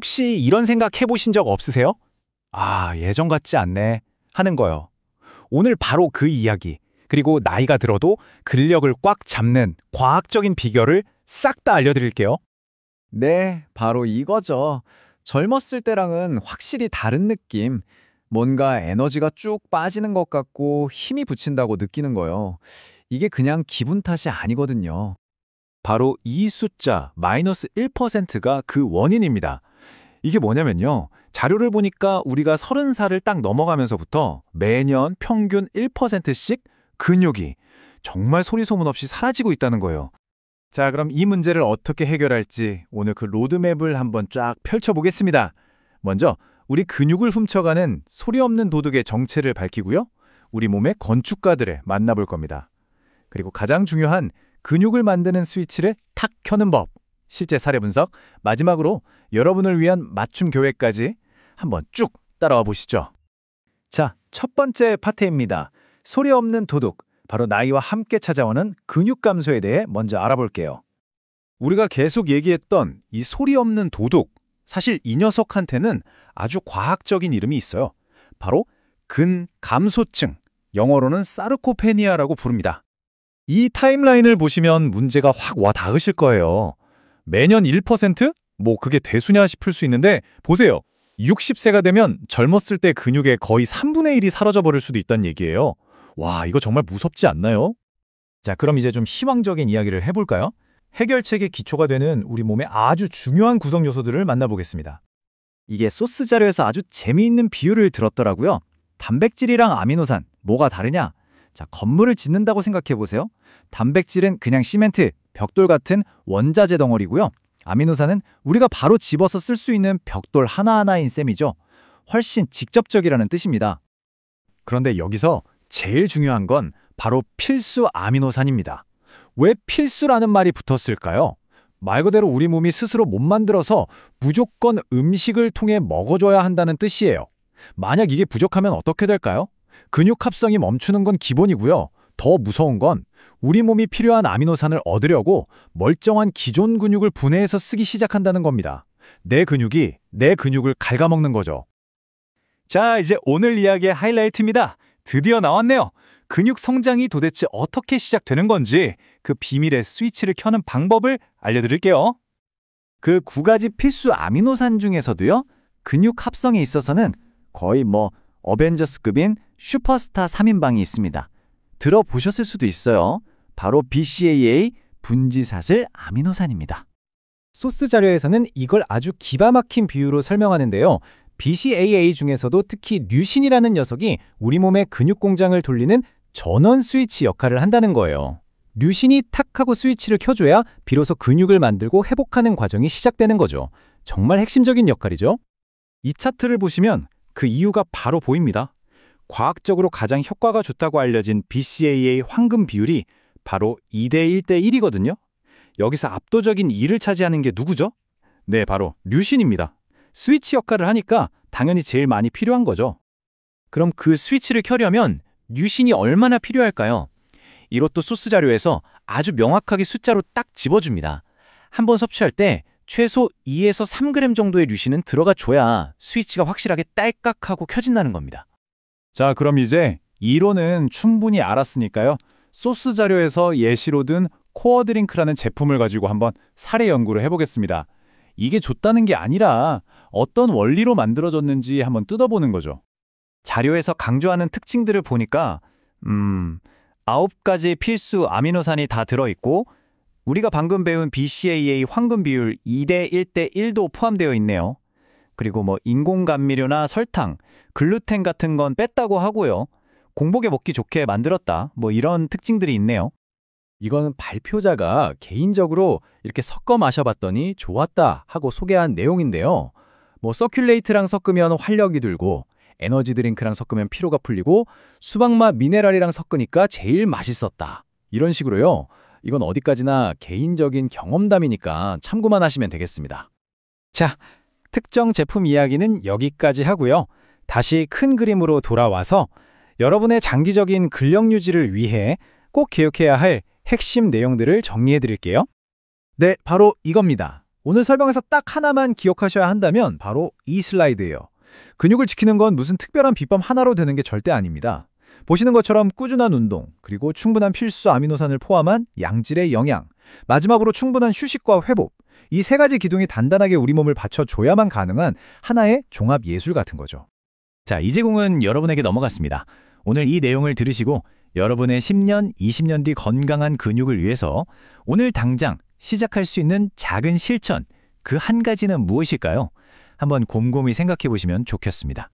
혹시 이런 생각 해보신 적 없으세요? 아, 예전 같지 않네 하는 거요. 오늘 바로 그 이야기, 그리고 나이가 들어도 근력을 꽉 잡는 과학적인 비결을 싹 다 알려드릴게요. 네, 바로 이거죠. 젊었을 때랑은 확실히 다른 느낌. 뭔가 에너지가 쭉 빠지는 것 같고 힘이 붙인다고 느끼는 거요. 이게 그냥 기분 탓이 아니거든요. 바로 이 숫자 마이너스 1%가 그 원인입니다. 이게 뭐냐면요. 자료를 보니까 우리가 30살을 딱 넘어가면서부터 매년 평균 1%씩 근육이 정말 소리 소문 없이 사라지고 있다는 거예요. 자, 그럼 이 문제를 어떻게 해결할지 오늘 그 로드맵을 한번 쫙 펼쳐보겠습니다. 먼저 우리 근육을 훔쳐가는 소리 없는 도둑의 정체를 밝히고요. 우리 몸의 건축가들을 만나볼 겁니다. 그리고 가장 중요한 근육을 만드는 스위치를 탁 켜는 법, 실제 사례 분석, 마지막으로 여러분을 위한 맞춤 교회까지 한번 쭉 따라와 보시죠. 자, 첫 번째 파트입니다. 소리 없는 도둑, 바로 나이와 함께 찾아오는 근육 감소에 대해 먼저 알아볼게요. 우리가 계속 얘기했던 이 소리 없는 도둑, 사실 이 녀석한테는 아주 과학적인 이름이 있어요. 바로 근감소증, 영어로는 사르코페니아라고 부릅니다. 이 타임라인을 보시면 문제가 확 와 닿으실 거예요. 매년 1%? 뭐 그게 대수냐 싶을 수 있는데 보세요. 60세가 되면 젊었을 때 근육의 거의 3분의 1이 사라져버릴 수도 있다는 얘기예요. 와, 이거 정말 무섭지 않나요? 자, 그럼 이제 좀 희망적인 이야기를 해볼까요? 해결책의 기초가 되는 우리 몸의 아주 중요한 구성 요소들을 만나보겠습니다. 이게 소스 자료에서 아주 재미있는 비유를 들었더라고요. 단백질이랑 아미노산, 뭐가 다르냐? 자, 건물을 짓는다고 생각해 보세요. 단백질은 그냥 시멘트, 벽돌 같은 원자재 덩어리고요. 아미노산은 우리가 바로 집어서 쓸 수 있는 벽돌 하나하나인 셈이죠. 훨씬 직접적이라는 뜻입니다. 그런데 여기서 제일 중요한 건 바로 필수 아미노산입니다. 왜 필수라는 말이 붙었을까요? 말 그대로 우리 몸이 스스로 못 만들어서 무조건 음식을 통해 먹어줘야 한다는 뜻이에요. 만약 이게 부족하면 어떻게 될까요? 근육 합성이 멈추는 건 기본이고요. 더 무서운 건 우리 몸이 필요한 아미노산을 얻으려고 멀쩡한 기존 근육을 분해해서 쓰기 시작한다는 겁니다. 내 근육을 갉아먹는 거죠. 자, 이제 오늘 이야기의 하이라이트입니다. 드디어 나왔네요. 근육 성장이 도대체 어떻게 시작되는 건지 그 비밀의 스위치를 켜는 방법을 알려드릴게요. 그 9가지 필수 아미노산 중에서도요. 근육 합성에 있어서는 거의 어벤져스급인 슈퍼스타 3인방이 있습니다. 들어보셨을 수도 있어요. 바로 BCAA 분지사슬 아미노산입니다. 소스 자료에서는 이걸 아주 기가 막힌 비유로 설명하는데요. BCAA 중에서도 특히 류신이라는 녀석이 우리 몸의 근육 공장을 돌리는 전원 스위치 역할을 한다는 거예요. 류신이 탁 하고 스위치를 켜줘야 비로소 근육을 만들고 회복하는 과정이 시작되는 거죠. 정말 핵심적인 역할이죠. 이 차트를 보시면 그 이유가 바로 보입니다. 과학적으로 가장 효과가 좋다고 알려진 BCAA 황금 비율이 바로 2대 1대 1이거든요. 여기서 압도적인 2를 차지하는 게 누구죠? 네, 바로 류신입니다. 스위치 역할을 하니까 당연히 제일 많이 필요한 거죠. 그럼 그 스위치를 켜려면 류신이 얼마나 필요할까요? 이것도 소스 자료에서 아주 명확하게 숫자로 딱 집어줍니다. 한 번 섭취할 때 최소 2에서 3g 정도의 류신은 들어가 줘야 스위치가 확실하게 딸깍하고 켜진다는 겁니다. 자, 그럼 이제 이론은 충분히 알았으니까요. 소스 자료에서 예시로 든 코어 드링크라는 제품을 가지고 한번 사례 연구를 해보겠습니다. 이게 좋다는 게 아니라 어떤 원리로 만들어졌는지 한번 뜯어보는 거죠. 자료에서 강조하는 특징들을 보니까 9가지 필수 아미노산이 다 들어있고 우리가 방금 배운 BCAA 황금 비율 2대 1대 1도 포함되어 있네요. 그리고 인공 감미료나 설탕, 글루텐 같은 건 뺐다고 하고요. 공복에 먹기 좋게 만들었다. 이런 특징들이 있네요. 이건 발표자가 개인적으로 이렇게 섞어 마셔봤더니 좋았다 하고 소개한 내용인데요. 서큘레이트랑 섞으면 활력이 들고 에너지 드링크랑 섞으면 피로가 풀리고 수박맛 미네랄이랑 섞으니까 제일 맛있었다. 이런 식으로요. 이건 어디까지나 개인적인 경험담이니까 참고만 하시면 되겠습니다. 자, 특정 제품 이야기는 여기까지 하고요. 다시 큰 그림으로 돌아와서 여러분의 장기적인 근력 유지를 위해 꼭 기억해야 할 핵심 내용들을 정리해 드릴게요. 네, 바로 이겁니다. 오늘 설명에서 딱 하나만 기억하셔야 한다면 바로 이 슬라이드예요. 근육을 지키는 건 무슨 특별한 비법 하나로 되는 게 절대 아닙니다. 보시는 것처럼 꾸준한 운동, 그리고 충분한 필수 아미노산을 포함한 양질의 영양, 마지막으로 충분한 휴식과 회복, 이 세 가지 기둥이 단단하게 우리 몸을 받쳐줘야만 가능한 하나의 종합 예술 같은 거죠. 자, 이제공은 여러분에게 넘어갔습니다. 오늘 이 내용을 들으시고 여러분의 10년, 20년 뒤 건강한 근육을 위해서 오늘 당장 시작할 수 있는 작은 실천, 그 한 가지는 무엇일까요? 한번 곰곰이 생각해 보시면 좋겠습니다.